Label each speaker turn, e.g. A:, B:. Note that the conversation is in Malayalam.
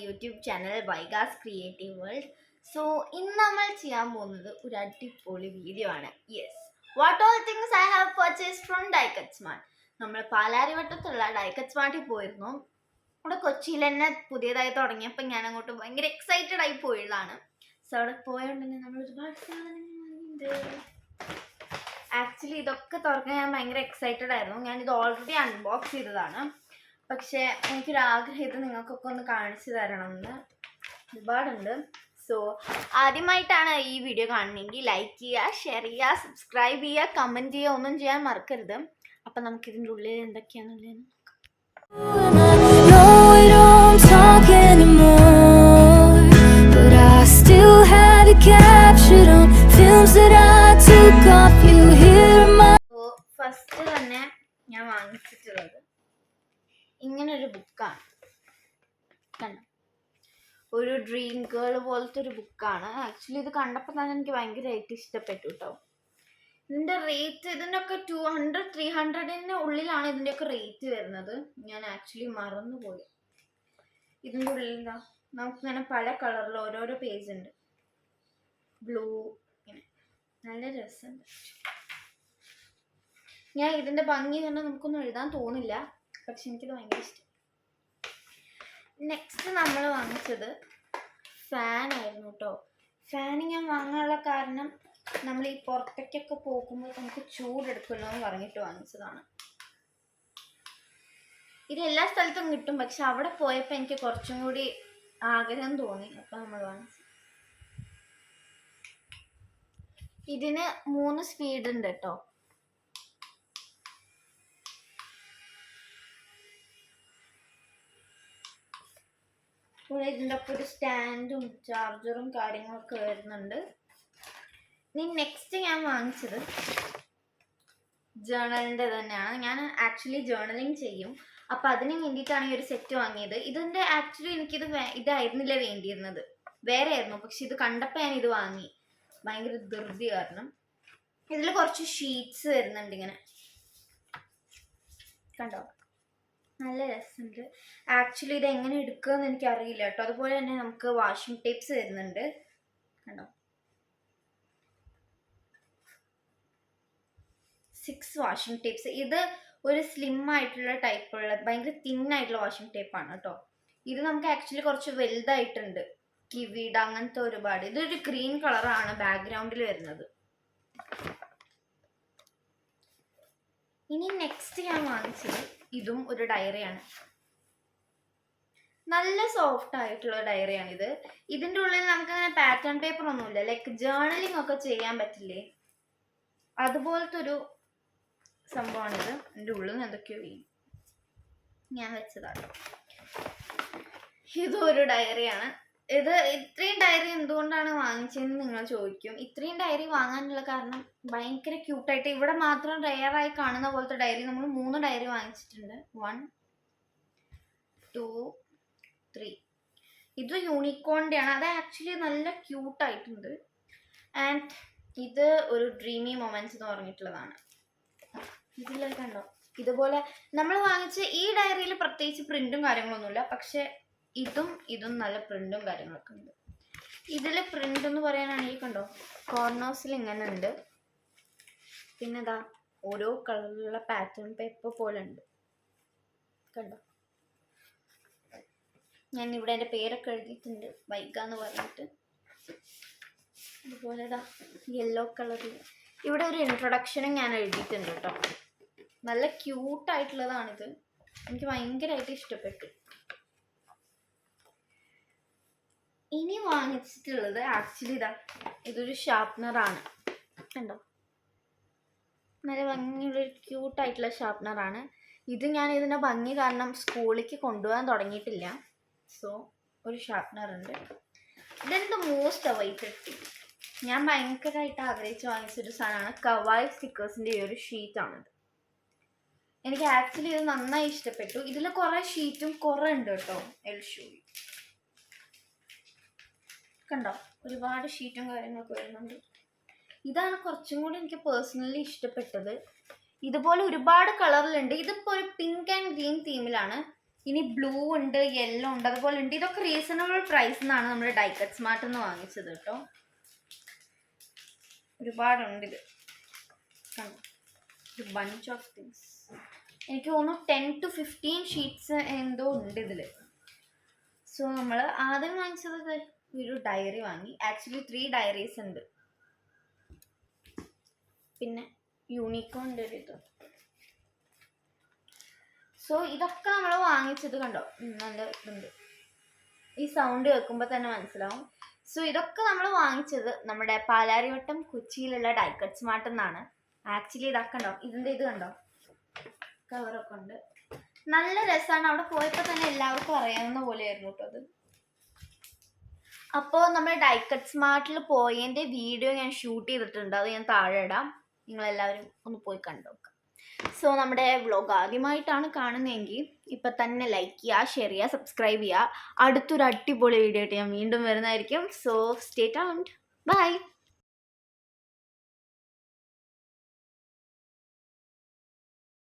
A: YouTube channel Vaigas creative world. So ഇന്ന് നമ്മൾ ചെയ്യാൻ പോകുന്നത് ഒരു അടിപൊളി വീഡിയോ ആണ്. Yes, what all things I have purchased from ഡൈക്കറ്റ് സ്മാർട്ട്. നമ്മൾ പാലാരിവട്ടത്തുള്ള ഡൈക്കറ്റ് സ്മാർട്ടിൽ പോയിരുന്നു. അവിടെ കൊച്ചിയിൽ തന്നെ പുതിയതായി തുടങ്ങിയപ്പോൾ ഞാൻ അങ്ങോട്ട് ഭയങ്കര എക്സൈറ്റഡ് ആയി പോയതാണ്. സോ അവിടെ പോയോണ്ടെങ്കിൽ നമ്മൾ ഒരുപാട് സാധനങ്ങളുണ്ട്. ആക്ച്വലി ഇതൊക്കെ തുറക്കാൻ ഞാൻ ഭയങ്കര എക്സൈറ്റഡ് ആയിരുന്നു. ഞാനിത് ഓൾറെഡി അൺബോക്സ് ചെയ്തതാണ്. പക്ഷേ എനിക്കൊരാഗ്രഹം ഇത് നിങ്ങൾക്കൊക്കെ ഒന്ന് കാണിച്ചു തരണമെന്ന് ഒരുപാടുണ്ട്. സോ ആദ്യമായിട്ടാണ് ഈ വീഡിയോ കാണണമെങ്കിൽ ലൈക്ക് ചെയ്യുക, ഷെയർ ചെയ്യുക, സബ്സ്ക്രൈബ് ചെയ്യുക, കമൻറ്റ് ചെയ്യുക, ഒന്നും ചെയ്യാൻ മറക്കരുത്. അപ്പം നമുക്കിതിൻ്റെ ഉള്ളിൽ എന്തൊക്കെയാണെന്നുള്ളത് ഫസ്റ്റ് തന്നെ ഞാൻ വാങ്ങിച്ചിട്ടുള്ളത് ഇങ്ങനൊരു ബുക്കാണ്. കണ്ടോ, ഒരു ഡ്രീം ഗേൾ പോലത്തെ ഒരു ബുക്കാണ്. ആക്ച്വലി ഇത് കണ്ടപ്പോൾ തന്നെ എനിക്ക് ഭയങ്കരമായിട്ട് ഇഷ്ടപ്പെട്ടു കേട്ടോ. ഇതിൻ്റെ റേറ്റ് ഇതിൻ്റെയൊക്കെ 200-300 ഉള്ളിലാണ് ഇതിൻ്റെയൊക്കെ റേറ്റ് വരുന്നത്. ഞാൻ ആക്ച്വലി മറന്നുപോയി. ഇതിൻ്റെ ഉള്ളിൽ എന്താ, നമുക്കിങ്ങനെ പല കളറിൽ ഓരോരോ പേജ് ഉണ്ട്. ബ്ലൂ, ഇങ്ങനെ നല്ല രസമുണ്ട്. ഞാൻ ഇതിൻ്റെ ഭംഗി തന്നെ നമുക്കൊന്നും എഴുതാൻ തോന്നില്ല, പക്ഷെ എനിക്കിത് ഭയങ്കര ഇഷ്ടം. നെക്സ്റ്റ് നമ്മൾ വാങ്ങിച്ചത് ഫാനായിരുന്നു കേട്ടോ. ഫാൻ ഞാൻ വാങ്ങാനുള്ള കാരണം നമ്മൾ ഈ പുറത്തേക്കൊക്കെ പോകുമ്പോൾ നമുക്ക് ചൂടെടുക്കുമല്ലോ എന്ന് പറഞ്ഞിട്ട് വാങ്ങിച്ചതാണ്. ഇത് എല്ലാ സ്ഥലത്തും കിട്ടും, പക്ഷെ അവിടെ പോയപ്പോൾ എനിക്ക് കുറച്ചും കൂടി ആഗ്രഹം തോന്നി, അപ്പം നമ്മൾ വാങ്ങിച്ചു. ഇതിന് 3 സ്പീഡ് ഉണ്ട് കേട്ടോ. ഇവിടെ ഇതിൻ്റെ ഒപ്പം ഒരു സ്റ്റാൻഡും ചാർജറും കാര്യങ്ങളൊക്കെ വരുന്നുണ്ട്. ഇനി നെക്സ്റ്റ് ഞാൻ വാങ്ങിച്ചത് ജേർണലിൻ്റെ തന്നെയാണ്. ഞാൻ ആക്ച്വലി ജേർണലിങ് ചെയ്യും, അപ്പം അതിന് വേണ്ടിയിട്ടാണ് ഈ ഒരു സെറ്റ് വാങ്ങിയത്. ഇതിൻ്റെ ആക്ച്വലി എനിക്കിത് ഇതായിരുന്നില്ല വേണ്ടിയിരുന്നത്, വേറെ ആയിരുന്നു. പക്ഷെ ഇത് കണ്ടപ്പോൾ ഞാൻ ഇത് വാങ്ങി, ഭയങ്കര ധൃതി കാരണം. ഇതിൽ കുറച്ച് ഷീറ്റ്സ് വരുന്നുണ്ട് ഇങ്ങനെ, കണ്ടോ, നല്ല രസമുണ്ട്. ആക്ച്വലി ഇത് എങ്ങനെ എടുക്കുകയെന്ന് എനിക്കറിയില്ല കേട്ടോ. അതുപോലെ തന്നെ നമുക്ക് വാഷിംഗ് ടേപ്സ് വരുന്നുണ്ട്, കണ്ടോ, 6 വാഷിംഗ് ടേപ്സ്. ഇത് ഒരു സ്ലിം ആയിട്ടുള്ള ടൈപ്പുള്ള ഭയങ്കര തിന്നായിട്ടുള്ള വാഷിംഗ് ടേപ്പാണ് കേട്ടോ. ഇത് നമുക്ക് ആക്ച്വലി കുറച്ച് വലുതായിട്ടുണ്ട്, കിവിഡ് അങ്ങനത്തെ ഒരുപാട്. ഇതൊരു ഗ്രീൻ കളറാണ് ബാക്ക്ഗ്രൗണ്ടിൽ വരുന്നത്. ഇനി നെക്സ്റ്റ് ഞാൻ വാങ്ങിച്ചത് ഇതും ഒരു ഡയറിയാണ്. നല്ല സോഫ്റ്റ് ആയിട്ടുള്ള ഡയറിയാണിത്. ഇതിൻ്റെ ഉള്ളിൽ നമുക്കങ്ങനെ പാറ്റേൺ പേപ്പർ ഒന്നുമില്ല, ലൈക്ക് ജേർണലിംഗ് ഒക്കെ ചെയ്യാൻ പറ്റില്ലേ, അതുപോലത്തെ ഒരു സംഭവമാണിത്. ഇതിൻ്റെ ഉള്ളിൽ നിന്ന് എന്തൊക്കെയോ ഞാൻ വെച്ചതാണ്. ഇതൊരു ഡയറിയാണ്. ഇത് ഇത്രയും ഡയറി എന്തുകൊണ്ടാണ് വാങ്ങിച്ചതെന്ന് നിങ്ങൾ ചോദിക്കും. ഇത്രയും ഡയറി വാങ്ങാനുള്ള കാരണം ഭയങ്കര ക്യൂട്ടായിട്ട് ഇവിടെ മാത്രം റെയറായി കാണുന്ന പോലത്തെ ഡയറി നമ്മൾ 3 ഡയറി വാങ്ങിച്ചിട്ടുണ്ട്. 1, 2, 3. ഇത് യൂണിക്കോണിൻ്റെ ആണ്. അത് ആക്ച്വലി നല്ല ക്യൂട്ടായിട്ടുണ്ട്. ആൻഡ് ഇത് ഒരു ഡ്രീമി മൊമെന്റ്സ് എന്ന് പറഞ്ഞിട്ടുള്ളതാണ്. ഇതിൽ കണ്ടോ, ഇതുപോലെ നമ്മൾ വാങ്ങിച്ച ഈ ഡയറിയിൽ പ്രത്യേകിച്ച് പ്രിന്റും കാര്യങ്ങളൊന്നുമില്ല, പക്ഷെ ഇതും നല്ല പ്രിന്റും കാര്യങ്ങളൊക്കെ ഉണ്ട്. ഇതിൽ പ്രിന്റ് എന്ന് പറയാനാണെങ്കിൽ കണ്ടോ, കോർണേഴ്സിൽ ഇങ്ങനെ ഉണ്ട്. പിന്നെ ഇതാ ഓരോ കളറിലുള്ള പാറ്റേൺ പേപ്പർ പോലെ ഉണ്ട്, കണ്ടോ. ഞാൻ ഇവിടെ എൻ്റെ പേരൊക്കെ എഴുതിയിട്ടുണ്ട്, വൈഗ എന്ന് പറഞ്ഞിട്ട്. അതുപോലെ ഇതാ യെല്ലോ കളറിൽ ഇവിടെ ഒരു ഇൻട്രൊഡക്ഷനും ഞാൻ എഴുതിയിട്ടുണ്ട് കേട്ടോ. നല്ല ക്യൂട്ടായിട്ടുള്ളതാണിത്, എനിക്ക് ഭയങ്കരമായിട്ട് ഇഷ്ടപ്പെട്ടു. ഇനി വാങ്ങിച്ചിട്ടുള്ളത് ആക്ച്വലി ഇതൊരു ഷാർപ്നറാണ്, കണ്ടോ, നല്ല ഭംഗിയുള്ളൊരു ക്യൂട്ടായിട്ടുള്ള ഷാർപ്നറാണ്. ഇത് ഞാൻ ഇതിൻ്റെ ഭംഗി കാരണം സ്കൂളിലേക്ക് കൊണ്ടുപോകാൻ തുടങ്ങിയിട്ടില്ല. സോ ഒരു ഷാർപ്നർ ഉണ്ട്. ഇതെന്ത് മോസ്റ്റ് അവൈറ്റഡ് തിങ്, ഞാൻ ഭയങ്കരമായിട്ട് ആഗ്രഹിച്ച് വാങ്ങിച്ചൊരു സാധനമാണ് കവായ് സ്റ്റിക്കേഴ്സിൻ്റെ ഈ ഒരു ഷീറ്റാണിത്. എനിക്ക് ആക്ച്വലി ഇത് നന്നായി ഇഷ്ടപ്പെട്ടു. ഇതിൽ കുറേ ഷീറ്റും കുറേ ഉണ്ട് കേട്ടോ. എൽഷൂയി കണ്ടോ, ഒരുപാട് ഷീറ്റും കാര്യങ്ങളൊക്കെ വരുന്നുണ്ട്. ഇതാണ് കുറച്ചും കൂടി എനിക്ക് പേഴ്സണലി ഇഷ്ടപ്പെട്ടത്. ഇതുപോലെ ഒരുപാട് കളറിലുണ്ട്. ഇതിപ്പോൾ ഒരു പിങ്ക് ആൻഡ് ഗ്രീൻ തീമിലാണ്. ഇനി ബ്ലൂ ഉണ്ട്, യെല്ലോ ഉണ്ട്, അതുപോലെ ഉണ്ട്. ഇതൊക്കെ റീസണബിൾ പ്രൈസിനാണ് നമ്മൾ ഡൈക്കറ്റ് സ്മാർട്ടിൽ നിന്ന് വാങ്ങിച്ചത് കേട്ടോ. ഒരുപാടുണ്ട് ഇത്, ഒരു ബഞ്ച് ഓഫ് തിങ്സ്. എനിക്ക് തോന്നുന്നു 10 to 15 ഷീറ്റ്സ് എന്തോ ഉണ്ട് ഇതിൽ. സോ നമ്മൾ ആദ്യം വാങ്ങിച്ചത് ഒരു ഡയറി വാങ്ങി. ആക്ച്വലി 3 ഡയറീസ് ഉണ്ട്. പിന്നെ യൂണിക്കോണിൻ്റെ ഒരു ഇത്. സോ ഇതൊക്കെ നമ്മൾ വാങ്ങിച്ചത് കണ്ടോ, നല്ല ഇതുണ്ട്. ഈ സൗണ്ട് കേൾക്കുമ്പോൾ തന്നെ മനസ്സിലാവും. സോ ഇതൊക്കെ നമ്മൾ വാങ്ങിച്ചത് നമ്മുടെ പാലാരിവട്ടം കൊച്ചിയിലുള്ള ഡൈക്കറ്റ് സ്മാർട്ടിൽ നിന്നാണ്. ആക്ച്വലി ഇതൊക്കെ കണ്ടോ, ഇതിൻ്റെ ഇത് കണ്ടോ, കവറൊക്കെ ഉണ്ട്. നല്ല രസമാണ്. അവിടെ പോയപ്പോൾ തന്നെ എല്ലാവർക്കും അറിയാവുന്ന പോലെയായിരുന്നു കേട്ടോ അത്. അപ്പോൾ നമ്മൾ ഡൈക്കറ്റ് സ്മാർട്ടിൽ പോയതിൻ്റെ വീഡിയോ ഞാൻ ഷൂട്ട് ചെയ്തിട്ടുണ്ട്. അത് ഞാൻ താഴെ ഇടാം, നിങ്ങളെല്ലാവരും ഒന്ന് പോയി കണ്ടുനോക്കാം. സോ നമ്മുടെ വ്ളോഗ് ആദ്യമായിട്ടാണ് കാണുന്നതെങ്കിൽ ഇപ്പം തന്നെ ലൈക്ക് ചെയ്യുക, ഷെയർ ചെയ്യുക, സബ്സ്ക്രൈബ് ചെയ്യുക. അടുത്തൊരു അടിപൊളി വീഡിയോ ആയിട്ട് ഞാൻ വീണ്ടും വരുന്നതായിരിക്കും. So stay tuned. ബൈ.